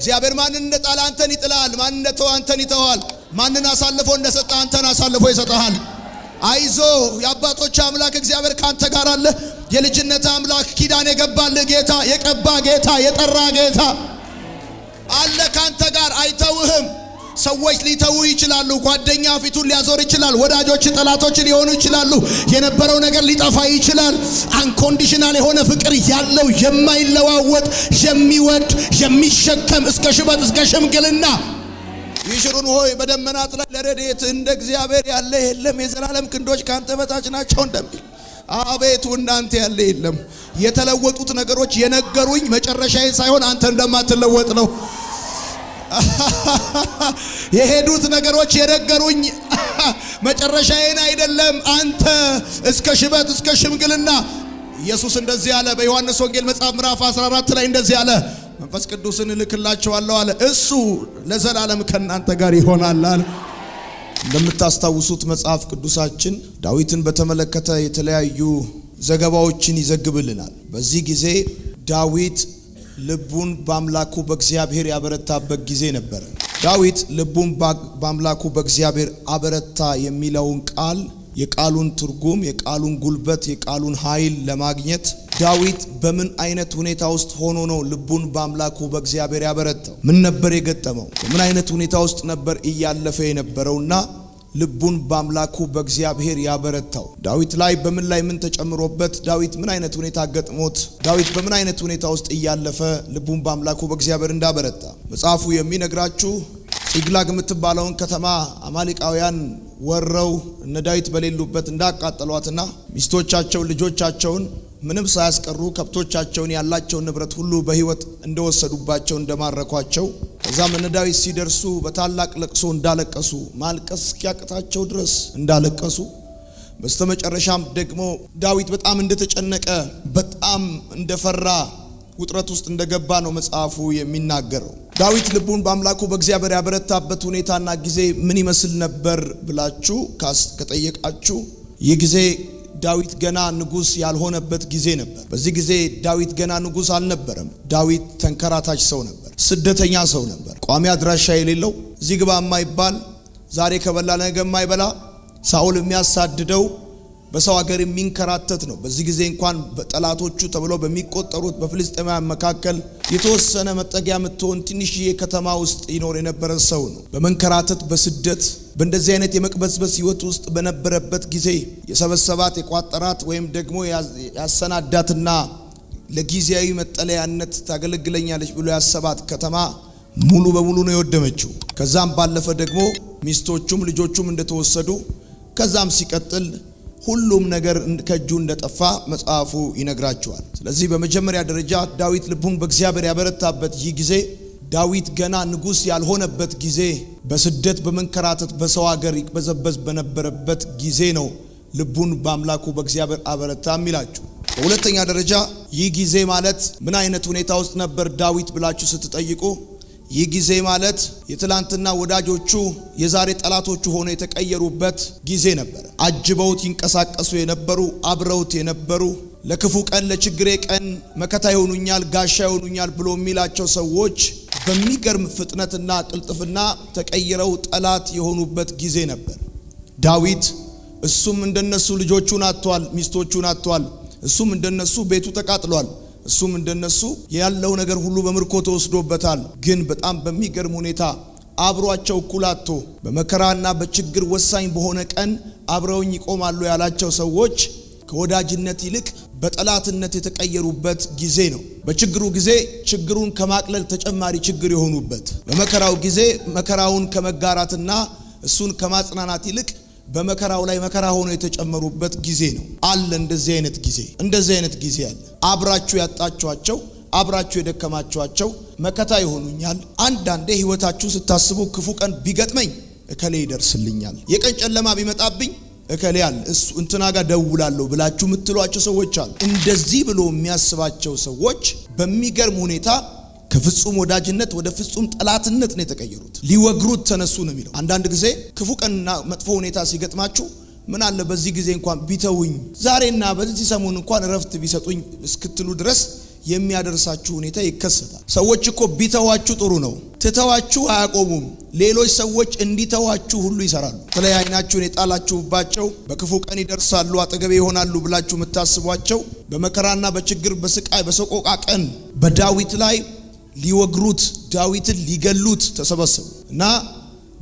እግዚአብሔር ማንን እንደጣለ አንተን ይጥላል። ማንን እንደተወ አንተን ይተዋል። ማንን አሳልፎ እንደሰጠ አንተን አሳልፎ ይሰጣል። አይዞ የአባቶች አምላክ እግዚአብሔር ካንተ ጋር አለ። የልጅነት አምላክ ኪዳን የገባልህ ጌታ፣ የቀባ ጌታ፣ የጠራ ጌታ አለ ካንተ ጋር። አይተውህም። ሰዎች ሊተው ይችላሉ። ጓደኛ ፊቱን ሊያዞር ይችላል። ወዳጆች ጠላቶች ሊሆኑ ይችላሉ። የነበረው ነገር ሊጠፋ ይችላል። አንኮንዲሽናል የሆነ ፍቅር ያለው የማይለዋወጥ የሚወድ የሚሸከም እስከ ሽበት እስከ ሽምግልና ይሽሩን ሆይ በደመናት ላይ ለረድኤት እንደ እግዚአብሔር ያለ የለም። የዘላለም ክንዶች ካንተ በታች ናቸው እንደሚል አቤቱ እንዳንተ ያለ የለም። የተለወጡት ነገሮች የነገሩኝ መጨረሻዬን ሳይሆን አንተ እንደማትለወጥ ነው። የሄዱት ነገሮች የነገሩኝ መጨረሻዬን አይደለም። አንተ እስከ ሽበት እስከ ሽምግልና ኢየሱስ እንደዚህ አለ። በዮሐንስ ወንጌል መጽሐፍ ምዕራፍ 14 ላይ እንደዚህ አለ። መንፈስ ቅዱስን እልክላችኋለሁ አለ። እሱ ለዘላለም ከናንተ ጋር ይሆናል አለ። እንደምታስታውሱት መጽሐፍ ቅዱሳችን ዳዊትን በተመለከተ የተለያዩ ዘገባዎችን ይዘግብልናል። በዚህ ጊዜ ዳዊት ልቡን በአምላኩ በእግዚአብሔር ያበረታበት ጊዜ ነበር። ዳዊት ልቡን በአምላኩ በእግዚአብሔር አበረታ የሚለውን ቃል የቃሉን ትርጉም፣ የቃሉን ጉልበት፣ የቃሉን ኃይል ለማግኘት ዳዊት በምን አይነት ሁኔታ ውስጥ ሆኖ ነው ልቡን በአምላኩ በእግዚአብሔር ያበረታው? ምን ነበር የገጠመው? በምን አይነት ሁኔታ ውስጥ ነበር እያለፈ የነበረውና ልቡን በአምላኩ በእግዚአብሔር ያበረታው? ዳዊት ላይ ምን ተጨምሮበት? ዳዊት ምን አይነት ሁኔታ ገጥሞት? ዳዊት በምን አይነት ሁኔታ ውስጥ እያለፈ ልቡን በአምላኩ በእግዚአብሔር እንዳበረታ መጽሐፉ የሚነግራችሁ ጺቅላግ የምትባለውን ከተማ አማሌቃውያን ወረው እነ ዳዊት በሌሉበት እንዳቃጠሏትና ሚስቶቻቸው ልጆቻቸውን ምንም ሳያስቀሩ ከብቶቻቸውን ያላቸውን ንብረት ሁሉ በሕይወት እንደወሰዱባቸው እንደማረኳቸው ከዛም እነ ዳዊት ሲደርሱ በታላቅ ለቅሶ እንዳለቀሱ ማልቀስ እስኪያቅታቸው ድረስ እንዳለቀሱ በስተመጨረሻም ደግሞ ዳዊት በጣም እንደተጨነቀ በጣም እንደፈራ ውጥረት ውስጥ እንደገባ ነው መጽሐፉ የሚናገረው። ዳዊት ልቡን በአምላኩ በእግዚአብሔር ያበረታበት ሁኔታና ጊዜ ምን ይመስል ነበር ብላችሁ ከጠየቃችሁ ይህ ጊዜ ዳዊት ገና ንጉስ ያልሆነበት ጊዜ ነበር። በዚህ ጊዜ ዳዊት ገና ንጉስ አልነበረም። ዳዊት ተንከራታች ሰው ነበር፣ ስደተኛ ሰው ነበር፣ ቋሚ አድራሻ የሌለው፣ እዚህ ግባ የማይባል፣ ዛሬ ከበላ ነገ የማይበላ፣ ሳኦል የሚያሳድደው በሰው ሀገር የሚንከራተት ነው። በዚህ ጊዜ እንኳን በጠላቶቹ ተብለው በሚቆጠሩት በፍልስጤማውያን መካከል የተወሰነ መጠጊያ የምትሆን ትንሽዬ ከተማ ውስጥ ይኖር የነበረ ሰው ነው። በመንከራተት በስደት በእንደዚህ አይነት የመቅበዝበዝ ህይወት ውስጥ በነበረበት ጊዜ የሰበሰባት የቋጠራት ወይም ደግሞ ያሰናዳትና ለጊዜያዊ መጠለያነት ታገለግለኛለች ብሎ ያሰባት ከተማ ሙሉ በሙሉ ነው የወደመችው። ከዛም ባለፈ ደግሞ ሚስቶቹም ልጆቹም እንደተወሰዱ ከዛም ሲቀጥል ሁሉም ነገር ከእጁ እንደጠፋ መጽሐፉ ይነግራቸዋል። ስለዚህ በመጀመሪያ ደረጃ ዳዊት ልቡን በእግዚአብሔር ያበረታበት ይህ ጊዜ ዳዊት ገና ንጉስ ያልሆነበት ጊዜ በስደት በመንከራተት በሰው ሀገር ይቅበዘበዝ በነበረበት ጊዜ ነው ልቡን በአምላኩ በእግዚአብሔር አበረታ የሚላችሁ። በሁለተኛ ደረጃ ይህ ጊዜ ማለት ምን አይነት ሁኔታ ውስጥ ነበር ዳዊት ብላችሁ ስትጠይቁ ይህ ጊዜ ማለት የትላንትና ወዳጆቹ የዛሬ ጠላቶቹ ሆነው የተቀየሩበት ጊዜ ነበር። አጅበውት ይንቀሳቀሱ የነበሩ አብረውት የነበሩ ለክፉ ቀን ለችግሬ ቀን መከታ ይሆኑኛል ጋሻ ይሆኑኛል ብሎ የሚላቸው ሰዎች በሚገርም ፍጥነትና ቅልጥፍና ተቀይረው ጠላት የሆኑበት ጊዜ ነበር። ዳዊት እሱም እንደነሱ ልጆቹን አጥቷል፣ ሚስቶቹን አጥቷል። እሱም እንደነሱ ቤቱ ተቃጥሏል። እሱም እንደነሱ ያለው ነገር ሁሉ በምርኮ ተወስዶበታል። ግን በጣም በሚገርም ሁኔታ አብሯቸው ኩላቶ በመከራና በችግር ወሳኝ በሆነ ቀን አብረውኝ ይቆማሉ ያላቸው ሰዎች ከወዳጅነት ይልቅ በጠላትነት የተቀየሩበት ጊዜ ነው። በችግሩ ጊዜ ችግሩን ከማቅለል ተጨማሪ ችግር የሆኑበት፣ በመከራው ጊዜ መከራውን ከመጋራትና እሱን ከማጽናናት ይልቅ በመከራው ላይ መከራ ሆኖ የተጨመሩበት ጊዜ ነው። አለ እንደዚህ አይነት ጊዜ አለ። አብራችሁ ያጣችኋቸው፣ አብራችሁ የደከማችኋቸው መከታ ይሆኑኛል። አንዳንዴ ህይወታችሁ ስታስቡ ክፉ ቀን ቢገጥመኝ እከሌ ይደርስልኛል፣ የቀን ጨለማ ቢመጣብኝ እከሌ አለ እሱ እንትና ጋር ደውላለሁ ብላችሁ የምትሏቸው ሰዎች አሉ። እንደዚህ ብሎ የሚያስባቸው ሰዎች በሚገርም ሁኔታ ከፍጹም ወዳጅነት ወደ ፍጹም ጠላትነት ነው የተቀየሩት። ሊወግሩት ተነሱ ነው የሚለው። አንዳንድ ጊዜ ክፉ ቀንና መጥፎ ሁኔታ ሲገጥማችሁ ምን አለ በዚህ ጊዜ እንኳን ቢተውኝ፣ ዛሬና በዚህ ሰሞን እንኳን እረፍት ቢሰጡኝ እስክትሉ ድረስ የሚያደርሳችሁ ሁኔታ ይከሰታል። ሰዎች እኮ ቢተዋችሁ ጥሩ ነው፣ ትተዋችሁ አያቆሙም። ሌሎች ሰዎች እንዲተዋችሁ ሁሉ ይሰራሉ። ስለዚህ ዓይናችሁን የጣላችሁባቸው በክፉ ቀን ይደርሳሉ፣ አጠገቤ ይሆናሉ ብላችሁ የምታስቧቸው በመከራና በችግር በስቃይ በሰቆቃ ቀን በዳዊት ላይ ሊወግሩት ዳዊትን ሊገሉት ተሰበሰቡ እና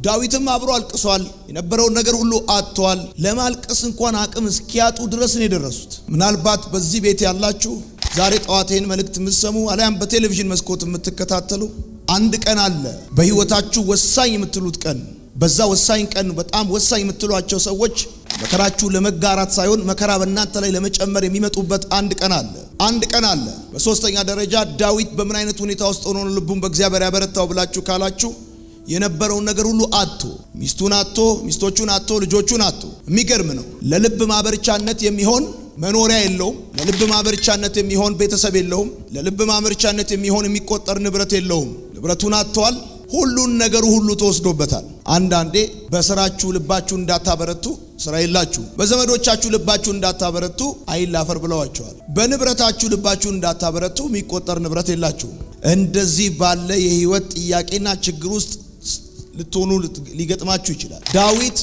ዳዊትም አብሮ አልቅሷል። የነበረውን ነገር ሁሉ አጥቷል። ለማልቀስ እንኳን አቅም እስኪያጡ ድረስ ነው የደረሱት። ምናልባት በዚህ ቤት ያላችሁ ዛሬ ጠዋቴን መልእክት የምትሰሙ አለያም በቴሌቪዥን መስኮት የምትከታተሉ አንድ ቀን አለ በህይወታችሁ ወሳኝ የምትሉት ቀን። በዛ ወሳኝ ቀን በጣም ወሳኝ የምትሏቸው ሰዎች መከራችሁ ለመጋራት ሳይሆን መከራ በእናንተ ላይ ለመጨመር የሚመጡበት አንድ ቀን አለ። በሶስተኛ ደረጃ ዳዊት በምን አይነት ሁኔታ ውስጥ ሆኖ ልቡን በእግዚአብሔር ያበረታው ብላችሁ ካላችሁ የነበረውን ነገር ሁሉ አጥቶ ሚስቱን አጥቶ ሚስቶቹን አጥቶ ልጆቹን አጥቶ የሚገርም ነው። ለልብ ማበርቻነት የሚሆን መኖሪያ የለውም። ለልብ ማበርቻነት የሚሆን ቤተሰብ የለውም። ለልብ ማበርቻነት የሚሆን የሚቆጠር ንብረት የለውም። ንብረቱን አጥቷል። ሁሉን ነገሩ ሁሉ ተወስዶበታል። አንዳንዴ በስራችሁ ልባችሁ እንዳታበረቱ ስራ የላችሁ። በዘመዶቻችሁ ልባችሁ እንዳታበረቱ አይን ላፈር ብለዋቸዋል። በንብረታችሁ ልባችሁ እንዳታበረቱ የሚቆጠር ንብረት የላችሁ። እንደዚህ ባለ የህይወት ጥያቄና ችግር ውስጥ ልትሆኑ ሊገጥማችሁ ይችላል። ዳዊት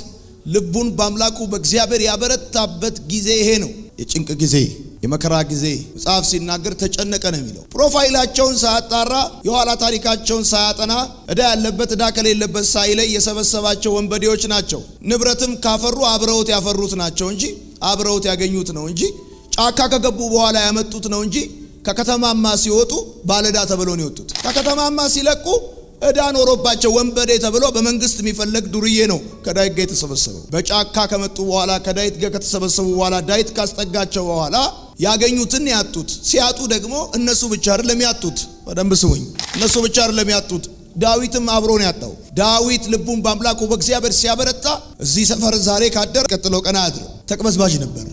ልቡን በአምላኩ በእግዚአብሔር ያበረታበት ጊዜ ይሄ ነው። የጭንቅ ጊዜ፣ የመከራ ጊዜ። መጽሐፍ ሲናገር ተጨነቀ ነው የሚለው። ፕሮፋይላቸውን ሳያጣራ የኋላ ታሪካቸውን ሳያጠና ዕዳ ያለበት ዕዳ ከሌለበት ሳይለይ የሰበሰባቸው ወንበዴዎች ናቸው። ንብረትም ካፈሩ አብረውት ያፈሩት ናቸው እንጂ አብረውት ያገኙት ነው እንጂ ጫካ ከገቡ በኋላ ያመጡት ነው እንጂ ከከተማማ ሲወጡ ባለዕዳ ተብለው ነው የወጡት። ከከተማማ ሲለቁ ዕዳ ኖሮባቸው ወንበዴ ተብሎ በመንግስት የሚፈለግ ዱርዬ ነው ከዳዊት ጋር የተሰበሰበው። በጫካ ከመጡ በኋላ ከዳዊት ጋር ከተሰበሰቡ በኋላ ዳዊት ካስጠጋቸው በኋላ ያገኙትን ያጡት። ሲያጡ ደግሞ እነሱ ብቻ አይደለም ያጡት። በደንብ ስሙኝ፣ እነሱ ብቻ አይደለም ያጡት፣ ዳዊትም አብሮ ነው ያጣው። ዳዊት ልቡን በአምላኩ በእግዚአብሔር ሲያበረታ እዚህ ሰፈር ዛሬ ካደረ ቀጥለው ቀና አድር ተቅበዝባዥ ነበር።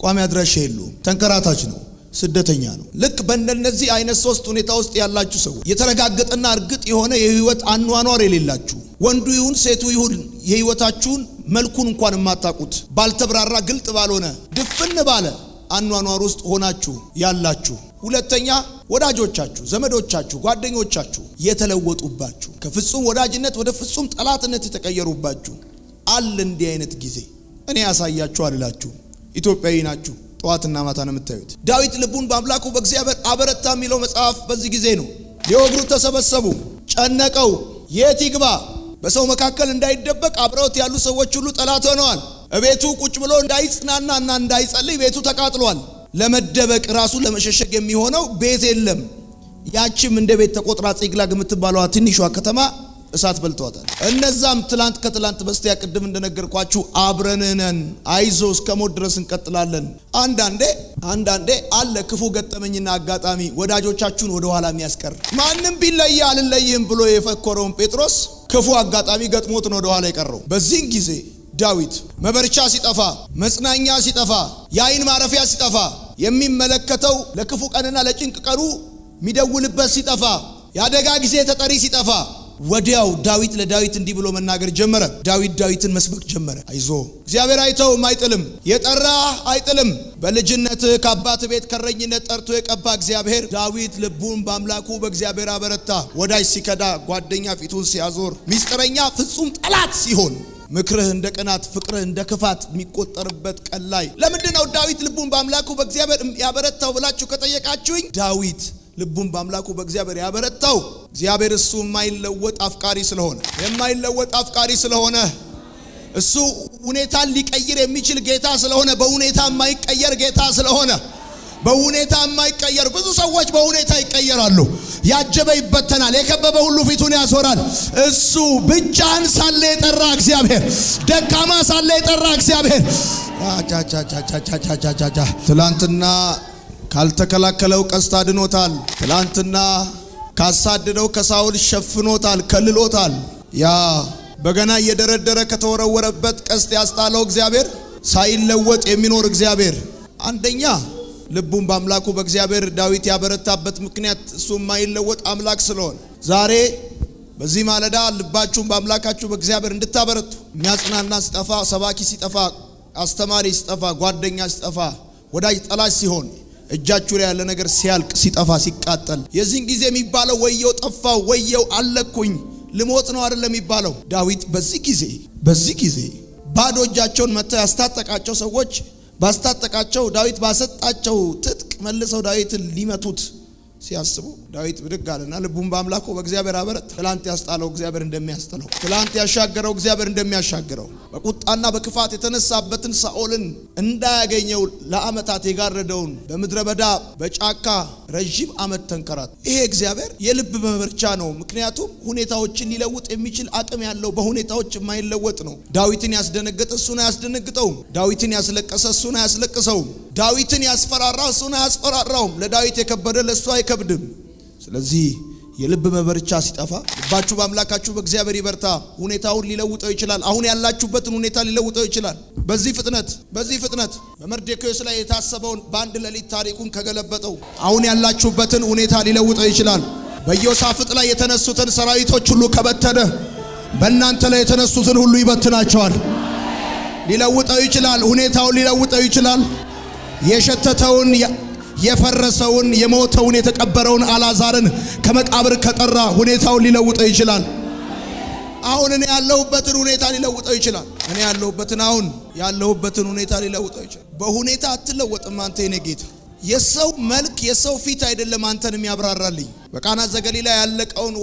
ቋሚ አድራሻ የለውም፣ ተንከራታች ነው፣ ስደተኛ ነው። ልክ በእንደነዚህ አይነት ሶስት ሁኔታ ውስጥ ያላችሁ ሰዎች የተረጋገጠና እርግጥ የሆነ የህይወት አኗኗር የሌላችሁ፣ ወንዱ ይሁን ሴቱ ይሁን የህይወታችሁን መልኩን እንኳን የማታውቁት ባልተብራራ ግልጥ ባልሆነ ድፍን ባለ አኗኗር ውስጥ ሆናችሁ ያላችሁ። ሁለተኛ ወዳጆቻችሁ፣ ዘመዶቻችሁ፣ ጓደኞቻችሁ የተለወጡባችሁ ከፍጹም ወዳጅነት ወደ ፍጹም ጠላትነት የተቀየሩባችሁ አለ። እንዲህ አይነት ጊዜ እኔ ያሳያችሁ አልላችሁ። ኢትዮጵያዊ ናችሁ፣ ጠዋትና ማታ ነው የምታዩት። ዳዊት ልቡን በአምላኩ በእግዚአብሔር አበረታ የሚለው መጽሐፍ በዚህ ጊዜ ነው። ሊወግሩት ተሰበሰቡ፣ ጨነቀው። የት ይግባ? በሰው እንዳይደበቅ አብረውት ያሉ ሰዎች ሁሉ ጠላት ሆነዋል። እቤቱ ቁጭ ብሎ እንዳይጽናናና እንዳይጸልይ ቤቱ ተቃጥሏል። ለመደበቅ ራሱ ለመሸሸግ የሚሆነው ቤት የለም። ያቺም እንደ ቤት ተቆጥራ ጽግላግ የምትባለዋ ትንሿ ከተማ እሳት በልቷታል። እነዛም ከትላንት በስቲያ ቅድም እንደነገርኳችሁ አብረንነን አይዞ እስከ ሞት ድረስ እንቀጥላለን። አንዳንዴ አለ ክፉ ገጠመኝና አጋጣሚ ወዳጆቻችሁን ወደ ኋላ የሚያስቀር። ማንም ቢለይ አልለይም ብሎ የፈከረውን ጴጥሮስ ክፉ አጋጣሚ ገጥሞት ነው ወደ ኋላ የቀረው። በዚህ ጊዜ ዳዊት መበርቻ ሲጠፋ፣ መጽናኛ ሲጠፋ፣ የአይን ማረፊያ ሲጠፋ፣ የሚመለከተው ለክፉ ቀንና ለጭንቅ ቀኑ የሚደውልበት ሲጠፋ፣ የአደጋ ጊዜ ተጠሪ ሲጠፋ ወዲያው ዳዊት ለዳዊት እንዲህ ብሎ መናገር ጀመረ። ዳዊትን መስበክ ጀመረ። አይዞ እግዚአብሔር አይተውም አይጥልም፣ የጠራ አይጥልም። በልጅነት ከአባት ቤት ከረኝነት ጠርቶ የቀባ እግዚአብሔር ዳዊት ልቡን በአምላኩ በእግዚአብሔር አበረታ። ወዳጅ ሲከዳ፣ ጓደኛ ፊቱን ሲያዞር፣ ሚስጥረኛ ፍጹም ጠላት ሲሆን፣ ምክርህ እንደ ቅናት ፍቅርህ እንደ ክፋት የሚቆጠርበት ቀን ላይ ለምንድነው ዳዊት ልቡን በአምላኩ በእግዚአብሔር ያበረታው ብላችሁ ከጠየቃችሁኝ፣ ዳዊት ልቡን በአምላኩ በእግዚአብሔር ያበረታው እግዚአብሔር እሱ የማይለወጥ አፍቃሪ ስለሆነ እሱ ሁኔታን ሊቀይር የሚችል ጌታ ስለሆነ፣ በሁኔታ የማይቀየር ጌታ ስለሆነ፣ በሁኔታ የማይቀየር ብዙ ሰዎች በሁኔታ ይቀየራሉ። ያጀበ ይበተናል፣ የከበበ ሁሉ ፊቱን ያዞራል። እሱ ብቻን ሳለ የጠራ እግዚአብሔር፣ ደካማ ሳለ የጠራ እግዚአብሔር ትላንትና ካልተከላከለው ቀስት አድኖታል። ትላንትና ካሳደደው ከሳውል ሸፍኖታል፣ ከልሎታል። ያ በገና እየደረደረ ከተወረወረበት ቀስት ያስጣለው እግዚአብሔር፣ ሳይለወጥ የሚኖር እግዚአብሔር። አንደኛ ልቡን በአምላኩ በእግዚአብሔር ዳዊት ያበረታበት ምክንያት እሱ የማይለወጥ አምላክ ስለሆነ፣ ዛሬ በዚህ ማለዳ ልባችሁን በአምላካችሁ በእግዚአብሔር እንድታበረቱ። የሚያጽናና ሲጠፋ፣ ሰባኪ ሲጠፋ፣ አስተማሪ ሲጠፋ፣ ጓደኛ ሲጠፋ፣ ወዳጅ ጠላሽ ሲሆን፣ እጃችሁ ላይ ያለ ነገር ሲያልቅ ሲጠፋ ሲቃጠል የዚህን ጊዜ የሚባለው ወየው ጠፋው ወየው አለኩኝ ልሞት ነው አይደለም የሚባለው። ዳዊት በዚህ ጊዜ ባዶ እጃቸውን መተው ያስታጠቃቸው ሰዎች ባስታጠቃቸው ዳዊት ባሰጣቸው ትጥቅ መልሰው ዳዊትን ሊመቱት ሲያስቡ ዳዊት ብድግ አለና ልቡን በአምላኩ በእግዚአብሔር አበረታ። ትላንት ያስጣለው እግዚአብሔር እንደሚያስጥለው፣ ትላንት ያሻገረው እግዚአብሔር እንደሚያሻግረው፣ በቁጣና በክፋት የተነሳበትን ሳኦልን እንዳያገኘው ለዓመታት የጋረደውን በምድረ በዳ በጫካ ረጅም ዓመት ተንከራት። ይሄ እግዚአብሔር የልብ መበርቻ ነው። ምክንያቱም ሁኔታዎችን ሊለውጥ የሚችል አቅም ያለው በሁኔታዎች የማይለወጥ ነው። ዳዊትን ያስደነገጠ እሱን አያስደነግጠውም። ዳዊትን ያስለቀሰ እሱን አያስለቅሰውም። ዳዊትን ያስፈራራ እሱን አያስፈራራውም። ለዳዊት የከበደ ለእሱ አይከብድም። ስለዚህ የልብ መበርቻ ሲጠፋ ልባችሁ በአምላካችሁ በእግዚአብሔር ይበርታ። ሁኔታውን ሊለውጠው ይችላል። አሁን ያላችሁበትን ሁኔታ ሊለውጠው ይችላል። በዚህ ፍጥነት በመርዶክዮስ ላይ የታሰበውን በአንድ ሌሊት ታሪኩን ከገለበጠው አሁን ያላችሁበትን ሁኔታ ሊለውጠው ይችላል። በኢዮሳፍጥ ላይ የተነሱትን ሰራዊቶች ሁሉ ከበተነ በእናንተ ላይ የተነሱትን ሁሉ ይበትናቸዋል። ሊለውጠው ይችላል። ሁኔታውን ሊለውጠው ይችላል። የሸተተውን የፈረሰውን የሞተውን የተቀበረውን አልዓዛርን ከመቃብር ከጠራ ሁኔታውን ሊለውጠው ይችላል። አሁን እኔ ያለሁበትን ሁኔታ ሊለውጠው ይችላል። ያለሁበትን ሁኔታ ሊለውጠው ይችላል። በሁኔታ አትለወጥም አንተ የኔ ጌታ። የሰው መልክ የሰው ፊት አይደለም አንተን የሚያብራራልኝ። በቃና ዘገሊላ ያለቀውን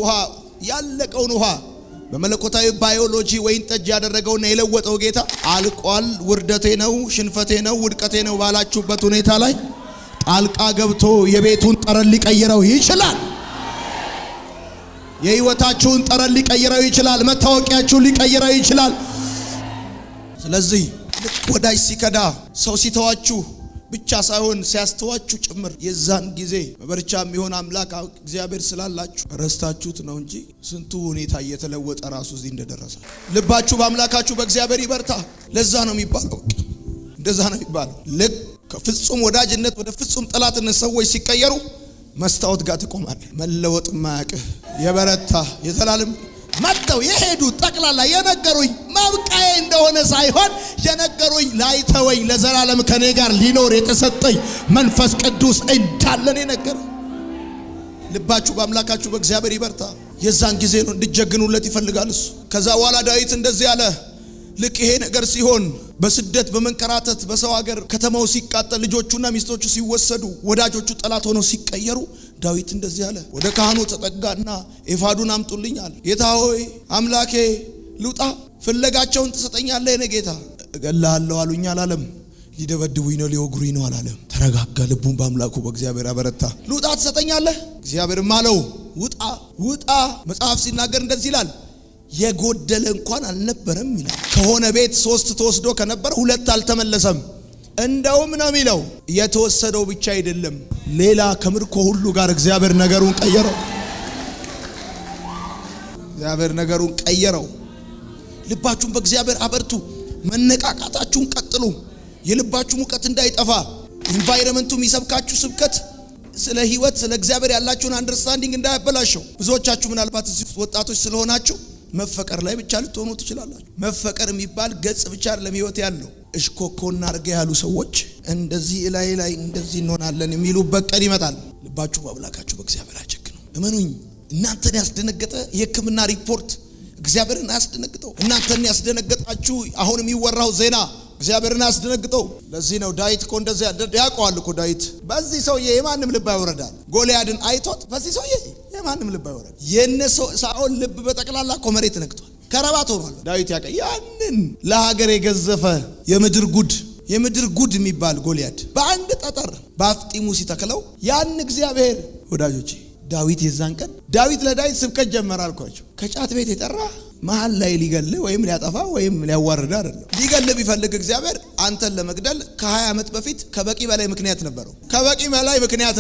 ውሃ በመለኮታዊ ባዮሎጂ ወይን ጠጅ ያደረገውና የለወጠው ጌታ አልቋል፣ ውርደቴ ነው፣ ሽንፈቴ ነው፣ ውድቀቴ ነው ባላችሁበት ሁኔታ ላይ ጣልቃ ገብቶ የቤቱን ጠረን ሊቀይረው ይችላል። የህይወታችሁን ጠረን ሊቀይረው ይችላል። መታወቂያችሁን ሊቀይረው ይችላል። ስለዚህ ወዳጅ ሲከዳ ሰው ሲተዋችሁ ብቻ ሳይሆን ሲያስተዋችሁ ጭምር የዛን ጊዜ መበርቻ የሚሆን አምላክ እግዚአብሔር ስላላችሁ ረስታችሁት ነው እንጂ ስንቱ ሁኔታ እየተለወጠ ራሱ እዚህ እንደደረሰ። ልባችሁ በአምላካችሁ በእግዚአብሔር ይበርታ። ለዛ ነው የሚባለው። እንደዛ ነው የሚባለው። ልክ ከፍጹም ወዳጅነት ወደ ፍጹም ጠላትነት ሰዎች ሲቀየሩ መስታወት ጋር ትቆማለህ። መለወጥ ማያውቅህ የበረታ የዘላለም መጥተው የሄዱ ጠቅላላ የነገሩኝ ማብቃዬ እንደሆነ ሳይሆን የነገሩኝ ላይተወኝ ለዘላለም ከኔ ጋር ሊኖር የተሰጠኝ መንፈስ ቅዱስ እንዳለን የነገረ። ልባችሁ በአምላካችሁ በእግዚአብሔር ይበርታ። የዛን ጊዜ ነው እንድትጀግኑለት ይፈልጋል እሱ። ከዛ በኋላ ዳዊት እንደዚህ አለ። ልክ ይሄ ነገር ሲሆን በስደት በመንከራተት በሰው ሀገር ከተማው ሲቃጠል ልጆቹና ሚስቶቹ ሲወሰዱ ወዳጆቹ ጠላት ሆነው ሲቀየሩ ዳዊት እንደዚህ አለ። ወደ ካህኑ ተጠጋና ኤፋዱን አምጡልኝ አለ። ጌታ ሆይ አምላኬ ልውጣ? ፍለጋቸውን ትሰጠኛለህ የኔ ጌታ? እገላለሁ አሉኝ አላለም። ሊደበድቡኝ ነው ሊወግሩኝ ነው አላለም። ተረጋጋ። ልቡን በአምላኩ በእግዚአብሔር አበረታ። ልውጣ ትሰጠኛለህ? እግዚአብሔርም አለው ውጣ። መጽሐፍ ሲናገር እንደዚህ ይላል፣ የጎደለ እንኳን አልነበረም ይላል። ከሆነ ቤት 3 ተወስዶ ከነበረ 2 አልተመለሰም። እንደውም ነው የሚለው የተወሰደው ብቻ አይደለም፣ ሌላ ከምርኮ ሁሉ ጋር እግዚአብሔር ነገሩን ቀየረው። ልባችሁን በእግዚአብሔር አበርቱ። መነቃቃታችሁን ቀጥሉ። የልባችሁ ሙቀት እንዳይጠፋ ኢንቫይሮመንቱ የሚሰብካችሁ ስብከት ስለ ህይወት ስለ እግዚአብሔር ያላችሁን አንደርስታንዲንግ እንዳያበላሸው። ብዙዎቻችሁ ምናልባት እዚህ ወጣቶች ስለሆናችሁ መፈቀር ላይ ብቻ ልትሆኑ ትችላላችሁ። መፈቀር የሚባል ገጽ ብቻ አይደለም ህይወት ያለው። እሽኮኮና አርገ ያሉ ሰዎች እንደዚህ ላይ እንደዚህ እንሆናለን የሚሉበት ቀን ይመጣል። ልባችሁ በአምላካችሁ በእግዚአብሔር አጀግኑ። እመኑኝ፣ እናንተን ያስደነገጠ የሕክምና ሪፖርት እግዚአብሔርን አያስደነግጠው። እናንተን ያስደነገጣችሁ አሁን የሚወራው ዜና እግዚአብሔርን አያስደነግጠው። ለዚህ ነው ዳዊት እኮ እንደዚህ ያውቀዋል እኮ ዳዊት በዚህ ሰውዬ የማንም ልብ አይወረዳል። ጎልያድን አይቶት በዚህ ሰውዬ የማንም ልብ አይወረድ። ሳኦል ልብ በጠቅላላ እኮ መሬት ነክቷል፣ ከረባት ሆኗል። ዳዊት ያቀ ያንን ለሀገር የገዘፈ የምድር ጉድ የሚባል ጎልያድ በአንድ ጠጠር በአፍጢሙ ሲተክለው ያን እግዚአብሔር ወዳጆቼ ዳዊት የዛን ቀን ለዳዊት ስብከት ጀመረ አልኳቸው። ከጫት ቤት የጠራ መሃል ላይ ሊገል ወይም ሊያጠፋ ወይም ሊያዋርድ አይደለም። ሊገል ቢፈልግ እግዚአብሔር አንተን ለመግደል ከ20 ዓመት በፊት ከበቂ በላይ ምክንያት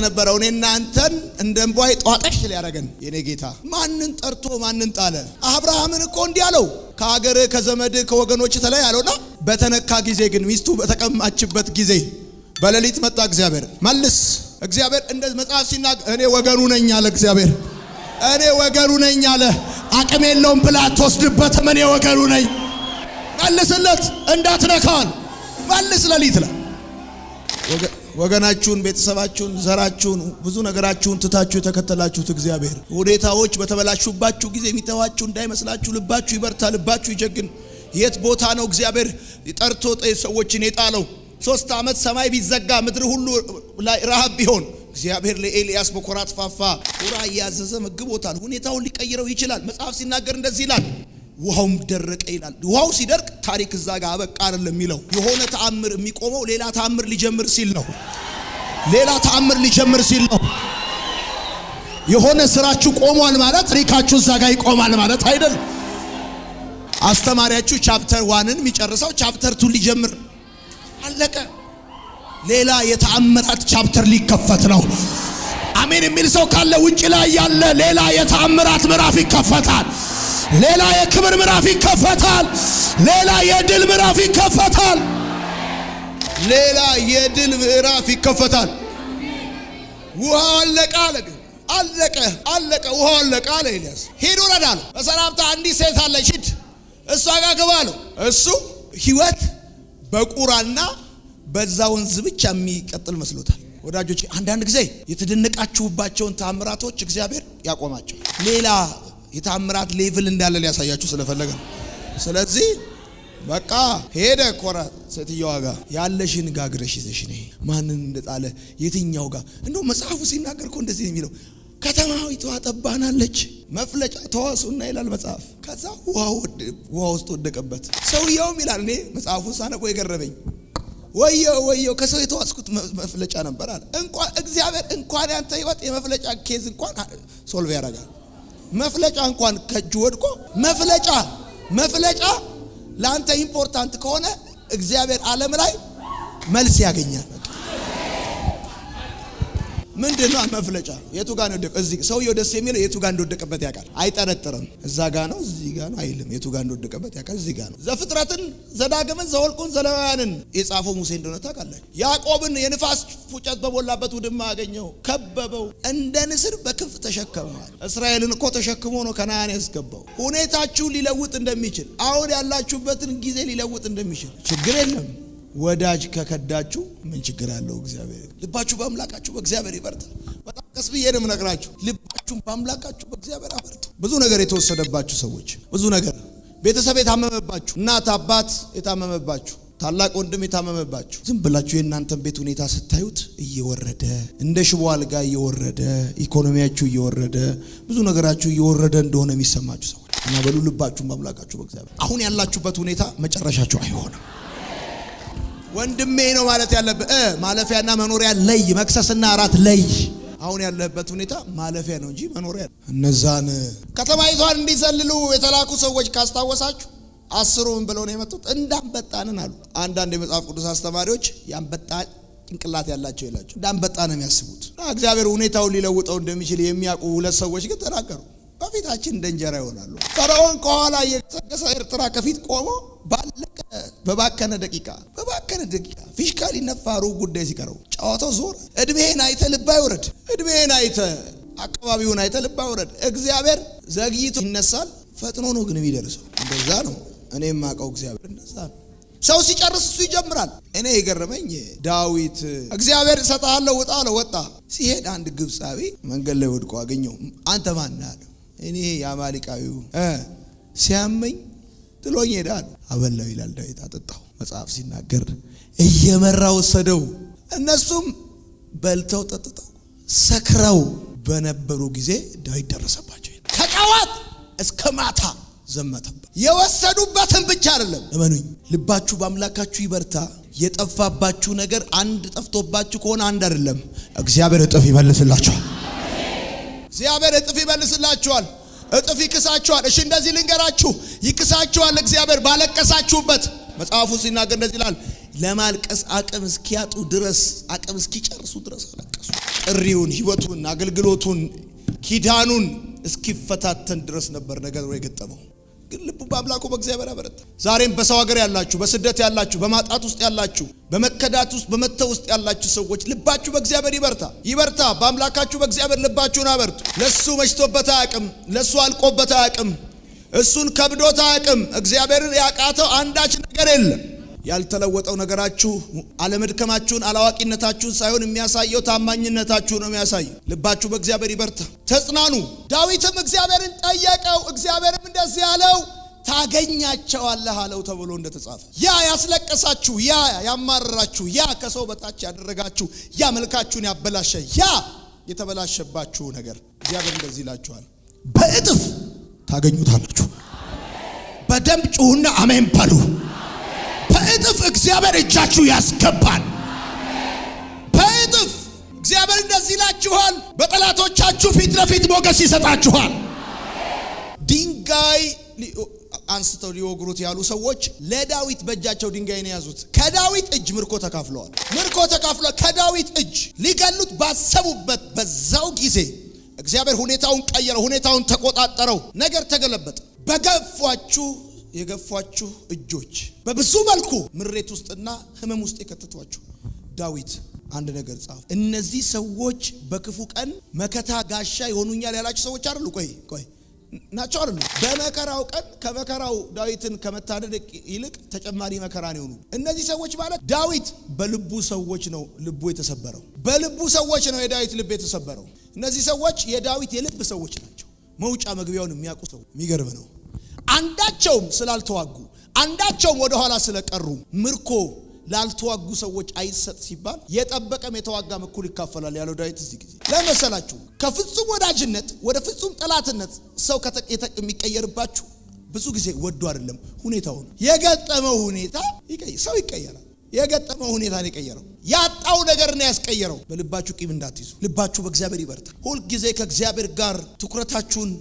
ነበረው። እኔና አንተን እንደ እንቧይ ጧጠሽ ሊያረገን የኔ ጌታ ማንን ጠርቶ ማንን ጣለ? አብርሃምን እኮ እንዲህ አለው፣ ከሀገር ከዘመድ ከወገኖች ተለይ አለውና በተነካ ጊዜ ግን ሚስቱ በተቀማችበት ጊዜ በሌሊት መጣ እግዚአብሔር መልስ። እግዚአብሔር እንደ መጽሐፍ ሲናገር እኔ ወገኑ ነኝ አለ። እግዚአብሔር እኔ ወገኑ ነኝ አለ። አቅም የለውም ብላ አትወስድበትም። እኔ ወገኑ ነኝ። መልስለት፣ እንዳትነካል መልስ። ሌሊት ላይ ወገናችሁን፣ ቤተሰባችሁን፣ ዘራችሁን፣ ብዙ ነገራችሁን ትታችሁ የተከተላችሁት እግዚአብሔር ሁኔታዎች በተበላሹባችሁ ጊዜ የሚተዋችሁ እንዳይመስላችሁ። ልባችሁ ይበርታ፣ ልባችሁ ይጀግን። የት ቦታ ነው እግዚአብሔር ጠርቶ ሰዎችን የጣለው? 3 ዓመት ሰማይ ቢዘጋ ምድር ሁሉ ላይ ረሃብ ቢሆን እግዚአብሔር ለኤልያስ በኮራት ፋፋ ቁራ እያዘዘ መግቦታል። ሁኔታውን ሊቀይረው ይችላል። መጽሐፍ ሲናገር እንደዚህ ይላል፣ ውሃውም ደረቀ ይላል። ውሃው ሲደርቅ ታሪክ እዛ ጋር አበቃ አይደለም የሚለው። የሆነ ተአምር የሚቆመው ሌላ ተአምር ሊጀምር ሲል ነው። ሌላ ተአምር ሊጀምር ሲል ነው። የሆነ ስራችሁ ቆሟል ማለት ታሪካችሁ እዛ ጋር ይቆማል ማለት አይደለም። አስተማሪያችሁ ቻፕተር 1ን የሚጨርሰው ቻፕተር 2 ሊጀምር አለቀ። ሌላ የተአምራት ቻፕተር ሊከፈት ነው። አሜን የሚል ሰው ካለ ውጪ ላይ ያለ ሌላ የተአምራት ምዕራፍ ይከፈታል። ሌላ የክብር ምዕራፍ ይከፈታል። ሌላ የድል ምዕራፍ ይከፈታል። ሌላ የድል ምዕራፍ ይከፈታል። ውሃው አለቀ አለ። አለቀ ውሃው አለቀ አለ ኤልያስ። ሂድ ውረድ አለው። በሰላምታ አንዲት ሴት አለች፣ ሂድ እሷ ጋር ግባ አለው። እሱ ህይወት በቁራና በዛ ወንዝ ብቻ የሚቀጥል መስሎታል። ወዳጆች አንዳንድ ጊዜ የተደነቃችሁባቸውን ተአምራቶች እግዚአብሔር ያቆማቸው ሌላ የተአምራት ሌቭል እንዳለ ሊያሳያችሁ ስለፈለገ ነው። ስለዚህ በቃ ሄደ ኮራ ሴትየዋ ጋር ያለሽን ጋግረሽ ይዘሽ ነይ። ማንን እንደጣለ የትኛው ጋር እንደው መጽሐፉ ሲናገር እኮ እንደዚህ ነው የሚለው፣ ከተማዊቷ ጠባናለች መፍለጫ ተዋሱና ይላል መጽሐፍ። ከዛ ውሃ ውስጥ ወደቀበት። ሰውየውም ይላል እኔ መጽሐፉን ሳነቆ የገረመኝ ወየው ከሰው የተዋስኩት መፍለጫ ነበር አለ። እንኳን እግዚአብሔር እንኳን ያንተ ህይወት የመፍለጫ ኬዝ እንኳን ሶልቭ ያደርጋል። መፍለጫ እንኳን ከእጁ ወድቆ መፍለጫ ለአንተ ኢምፖርታንት ከሆነ እግዚአብሔር ዓለም ላይ መልስ ያገኛል። ምንድነው መፍለጫ? የቱ ጋር ነው ወደቀ? እዚህ ሰውየው ደስ የሚለው የቱ ጋር እንደወደቀበት ያውቃል። አይጠረጥርም። እዛ ጋር ነው እዚህ ጋር ነው አይልም። የቱ ጋር እንደወደቀበት ያውቃል። እዚህ ጋር ነው። ዘፍጥረትን፣ ዘዳግምን፣ ዘኍልቍን፣ ዘሌዋውያንን የጻፈው ሙሴ እንደሆነ ታውቃላችሁ። ያዕቆብን የንፋስ ፉጨት በሞላበት ውድማ አገኘው፣ ከበበው፣ እንደ ንስር በክንፍ ተሸከመዋል። እስራኤልን እኮ ተሸክሞ ነው ከነዓን ያስገባው። ሁኔታችሁ ሊለውጥ እንደሚችል፣ አሁን ያላችሁበትን ጊዜ ሊለውጥ እንደሚችል ችግር የለም። ወዳጅ ከከዳችሁ ምን ችግር አለው? እግዚአብሔር ልባችሁ በአምላካችሁ በእግዚአብሔር ይበርታ። በጣም ቀስ ብዬ ነው የምነግራችሁ። ልባችሁን በአምላካችሁ በእግዚአብሔር አበርቱ። ብዙ ነገር የተወሰደባችሁ ሰዎች፣ ብዙ ነገር ቤተሰብ የታመመባችሁ፣ እናት አባት የታመመባችሁ፣ ታላቅ ወንድም የታመመባችሁ፣ ዝም ብላችሁ የእናንተን ቤት ሁኔታ ስታዩት እየወረደ እንደ ሽቦ አልጋ እየወረደ ኢኮኖሚያችሁ እየወረደ ብዙ ነገራችሁ እየወረደ እንደሆነ የሚሰማችሁ ሰዎች እና በሉ ልባችሁን በአምላካችሁ በእግዚአብሔር። አሁን ያላችሁበት ሁኔታ መጨረሻችሁ አይሆንም። ወንድሜ ነው ማለት ያለበት ማለፊያና መኖሪያ ለይ፣ መክሰስና አራት ለይ። አሁን ያለበት ሁኔታ ማለፊያ ነው እንጂ መኖሪያ። እነዛን ከተማይቷን እንዲዘልሉ የተላኩ ሰዎች ካስታወሳችሁ 10 ብለው ነው የመጡት። እንዳንበጣንን አሉ። አንዳንድ የመጽሐፍ ቅዱስ አስተማሪዎች ያንበጣ ጭንቅላት ያላቸው ይላቸው እንዳንበጣ ነው የሚያስቡት። እግዚአብሔር ሁኔታውን ሊለውጠው እንደሚችል የሚያውቁ 2 ሰዎች ግን ተናገሩ። በፊታችን እንደ እንጀራ ይሆናሉ። ፈርዖን ከኋላ እየገሰገሰ ኤርትራ ከፊት ቆሞ በባከነ ደቂቃ ፊሽካ ሊነፋ ሩብ ጉዳይ ሲቀረው ጨዋታው ዞር። እድሜህን አይተ ልብ አይውረድ። እድሜህን አይተ አካባቢውን አይተ ልብ አይውረድ። እግዚአብሔር ዘግይቶ ይነሳል፣ ፈጥኖ ነው ግን የሚደርሰው። እንደዛ ነው እኔ የማውቀው እግዚአብሔር እንደዛ ነው። ሰው ሲጨርስ እሱ ይጀምራል። እኔ የገረመኝ ዳዊት እግዚአብሔር እሰጥሃለሁ ውጣ አለው። ወጣ። ሲሄድ አንድ ግብፃዊ መንገድ ላይ ወድቆ አገኘው። አንተ ማን ነህ አለው። እኔ የአማሊቃዊው ሲያመኝ ጥሎኝ ሄዳል። አበላው ይላል ዳዊት፣ አጠጣው። መጽሐፍ ሲናገር እየመራ ወሰደው። እነሱም በልተው ጠጥተው ሰክረው በነበሩ ጊዜ ዳዊት ደረሰባቸው። ከጠዋት እስከ ማታ ዘመተበት። የወሰዱበትን ብቻ አይደለም፣ እመኑኝ፣ ልባችሁ በአምላካችሁ ይበርታ። የጠፋባችሁ ነገር አንድ ጠፍቶባችሁ ከሆነ አንድ አይደለም፣ እግዚአብሔር እጥፍ ይመልስላችኋል። እግዚአብሔር እጥፍ ይመልስላችኋል። እጥፍ ይክሳችኋል። እሺ እንደዚህ ልንገራችሁ፣ ይክሳችኋል እግዚአብሔር ባለቀሳችሁበት። መጽሐፉ ሲናገር እንደዚህ ይላል፣ ለማልቀስ አቅም እስኪያጡ ድረስ፣ አቅም እስኪጨርሱ ድረስ አለቀሱ። ጥሪውን፣ ህይወቱን፣ አገልግሎቱን፣ ኪዳኑን እስኪፈታተን ድረስ ነበር ነገር የገጠመው። ግን ልቡ በአምላኩ በእግዚአብሔር አበረታ። ዛሬም በሰው ሀገር ያላችሁ፣ በስደት ያላችሁ፣ በማጣት ውስጥ ያላችሁ፣ በመከዳት ውስጥ በመተው ውስጥ ያላችሁ ሰዎች ልባችሁ በእግዚአብሔር ይበርታ። በአምላካችሁ በእግዚአብሔር ልባችሁን አበርቱ። ለሱ መሽቶበት አያውቅም። ለሱ አልቆበት አያውቅም። እሱን ከብዶት አያውቅም። እግዚአብሔርን ያቃተው አንዳች ነገር የለም። ያልተለወጠው ነገራችሁ አለመድከማችሁን አላዋቂነታችሁን ሳይሆን የሚያሳየው ታማኝነታችሁ ነው የሚያሳየው። ልባችሁ በእግዚአብሔር ይበርታ፣ ተጽናኑ። ዳዊትም እግዚአብሔርን ጠየቀው፣ እግዚአብሔርም እንደዚህ አለው ታገኛቸዋለህ አለው ተብሎ እንደተጻፈ። ያ ያስለቀሳችሁ፣ ያ ያማረራችሁ፣ ያ ከሰው በታች ያደረጋችሁ፣ ያ መልካችሁን ያበላሸ፣ ያ የተበላሸባችሁ ነገር እግዚአብሔር እንደዚህ ይላችኋል በእጥፍ ታገኙታላችሁ። በደንብ ጩሁና አሜን በሉ። በእጥፍ እግዚአብሔር እጃችሁ ያስገባል። በእጥፍ እግዚአብሔር እንደዚህ ይላችኋል። በጠላቶቻችሁ ፊት ለፊት ሞገስ ይሰጣችኋል። ድንጋይ አንስተው ሊወግሩት ያሉ ሰዎች ለዳዊት በእጃቸው ድንጋይ ነው ያዙት። ከዳዊት እጅ ምርኮ ተካፍለዋል። ከዳዊት እጅ ሊገሉት ባሰቡበት በዛው ጊዜ እግዚአብሔር ሁኔታውን ቀየረው፣ ሁኔታውን ተቆጣጠረው። ነገር ተገለበጠ። የገፏችሁ እጆች በብዙ መልኩ ምሬት ውስጥና ህመም ውስጥ የከተቷችሁ ዳዊት አንድ ነገር ጻፈ። እነዚህ ሰዎች በክፉ ቀን መከታ ጋሻ ይሆኑኛል ያላችሁ ሰዎች አይደሉ? ቆይ ናቸው አይደሉ? በመከራው ቀን ከመከራው ዳዊትን ከመታደድ ይልቅ ተጨማሪ መከራ ነው የሆኑ እነዚህ ሰዎች ማለት ዳዊት በልቡ ሰዎች ነው ልቡ የተሰበረው። በልቡ ሰዎች ነው የዳዊት ልብ የተሰበረው። እነዚህ ሰዎች የዳዊት የልብ ሰዎች ናቸው። መውጫ መግቢያውን የሚያውቁ ሰው። የሚገርም ነው። አንዳቸውም ስላልተዋጉ፣ አንዳቸውም ወደ ኋላ ስለቀሩ ምርኮ ላልተዋጉ ሰዎች አይሰጥ ሲባል የጠበቀም የተዋጋም እኩል ይካፈላል ያለው ዳዊት እዚህ ጊዜ ለመሰላችሁ። ከፍጹም ወዳጅነት ወደ ፍጹም ጠላትነት ሰው የሚቀየርባችሁ ብዙ ጊዜ ወዶ አይደለም፣ ሁኔታው ነው። የገጠመው ሁኔታ ሰው ይቀየራል። የገጠመው ሁኔታ ነው የቀየረው። ያጣው ነገር ነው ያስቀየረው። በልባችሁ ቂም እንዳትይዙ። ልባችሁ በእግዚአብሔር ይበርታ። ሁል ጊዜ ከእግዚአብሔር ጋር ትኩረታችሁን፣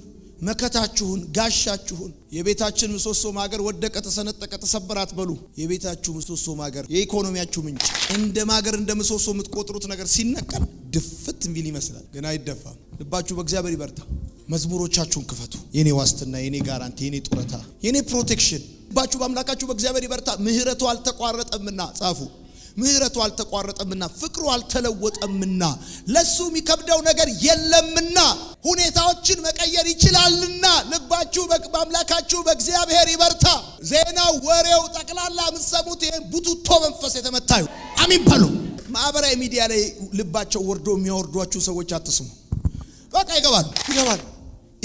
መከታችሁን፣ ጋሻችሁን የቤታችን ምሰሶ ማገር ወደቀ፣ ተሰነጠቀ፣ ተሰበራት በሉ። የቤታችሁ ምሰሶ ማገር፣ የኢኮኖሚያችሁ ምንጭ እንደ ማገር እንደ ምሰሶ የምትቆጥሩት ነገር ሲነቀል ድፍት የሚል ይመስላል፣ ግን አይደፋም። ልባችሁ በእግዚአብሔር ይበርታ። መዝሙሮቻችሁን ክፈቱ። የኔ ዋስትና፣ የኔ ጋራንቲ፣ የኔ ጡረታ፣ የኔ ፕሮቴክሽን። ልባችሁ በአምላካችሁ በእግዚአብሔር ይበርታ። ምህረቱ አልተቋረጠምና ጻፉ። ምህረቱ አልተቋረጠምና ፍቅሩ አልተለወጠምና ለሱ የሚከብደው ነገር የለምና ሁኔታዎችን መቀየር ይችላልና ልባችሁ በአምላካችሁ በእግዚአብሔር ይበርታ። ዜናው፣ ወሬው ጠቅላላ የምትሰሙት ይሄን ቡቱቶ መንፈስ የተመታዩ አሚን በሉ። ማህበራዊ ሚዲያ ላይ ልባቸው ወርዶ የሚያወርዷችሁ ሰዎች አትስሙ። በቃ ይገባሉ።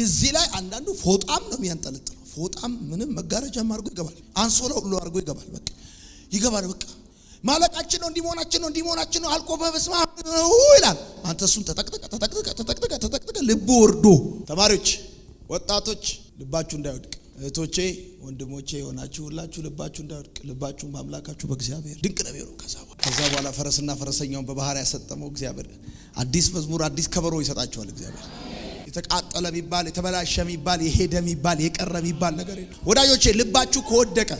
እዚህ ላይ አንዳንዱ ፎጣም ነው የሚያንጠለጥለው። ፎጣም ምንም መጋረጃም አድርጎ ይገባል። አንሶላ ሁሉ አድርጎ ይገባል። በቃ ይገባል። በቃ ማለቃችን ነው እንዲሞናችን ነው አልቆ በስማ ይላል። አንተ እሱን ተጠቅጥቀ ልብ ወርዶ። ተማሪዎች፣ ወጣቶች ልባችሁ እንዳይወድቅ፣ እህቶቼ ወንድሞቼ የሆናችሁ ሁላችሁ ልባችሁ እንዳይወድቅ። ልባችሁ በአምላካችሁ በእግዚአብሔር ድንቅ ነው የሚሆነው። ከዛ በኋላ ፈረስና ፈረሰኛውን በባህር ያሰጠመው እግዚአብሔር አዲስ መዝሙር አዲስ ከበሮ ይሰጣቸዋል። እግዚአብሔር የተቃጠለ የሚባል የተበላሸ የሚባል የሄደ የሚባል የቀረ የሚባል ነገር የለም። ወዳጆቼ ልባችሁ ከወደቀ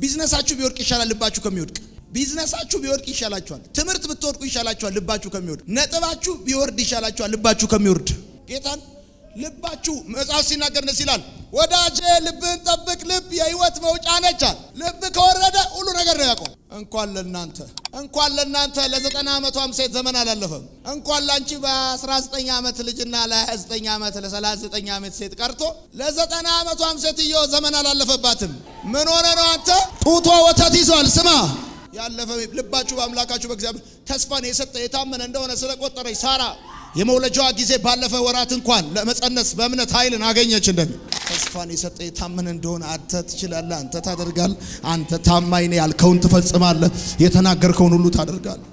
ቢዝነሳችሁ ቢወድቅ ይሻላል ልባችሁ ከሚወድቅ። ቢዝነሳችሁ ቢወድቅ ይሻላችኋል። ትምህርት ብትወድቁ ይሻላችኋል ልባችሁ ከሚወድቅ። ነጥባችሁ ቢወርድ ይሻላችኋል ልባችሁ ከሚወርድ። ጌታን ልባችሁ መጽሐፍ ሲናገር እንደዚህ ይላል፣ ወዳጄ ልብህን ጠብቅ፣ ልብ የህይወት መውጫ ነች። ልብ ከወረደ ሁሉ ነገር ነው ያቆም። እንኳን ለእናንተ ለ90 ዓመቷም ሴት ዘመን አላለፈም። እንኳን ላንቺ በ19 ዓመት ልጅና ለ29 ዓመት ለ39 ዓመት ሴት ቀርቶ ለ90 ዓመቷም ሴትዮ ዘመን አላለፈባትም። ምን ሆነ ነው አንተ? ጡቷ ወተት ይዟል። ስማ ያለፈ ልባችሁ በአምላካችሁ በእግዚአብሔር ተስፋን የሰጠ የታመነ እንደሆነ ስለቆጠረች ሳራ የመውለጃዋ ጊዜ ባለፈ ወራት እንኳን ለመጸነስ በእምነት ኃይልን አገኘች እንደሚል ተስፋን የሰጠ የታመነ እንደሆነ አንተ ትችላለህ፣ አንተ ታደርጋለህ፣ አንተ ታማኝ ነህ፣ ያልከውን ትፈጽማለህ፣ የተናገርከውን ሁሉ ታደርጋለህ።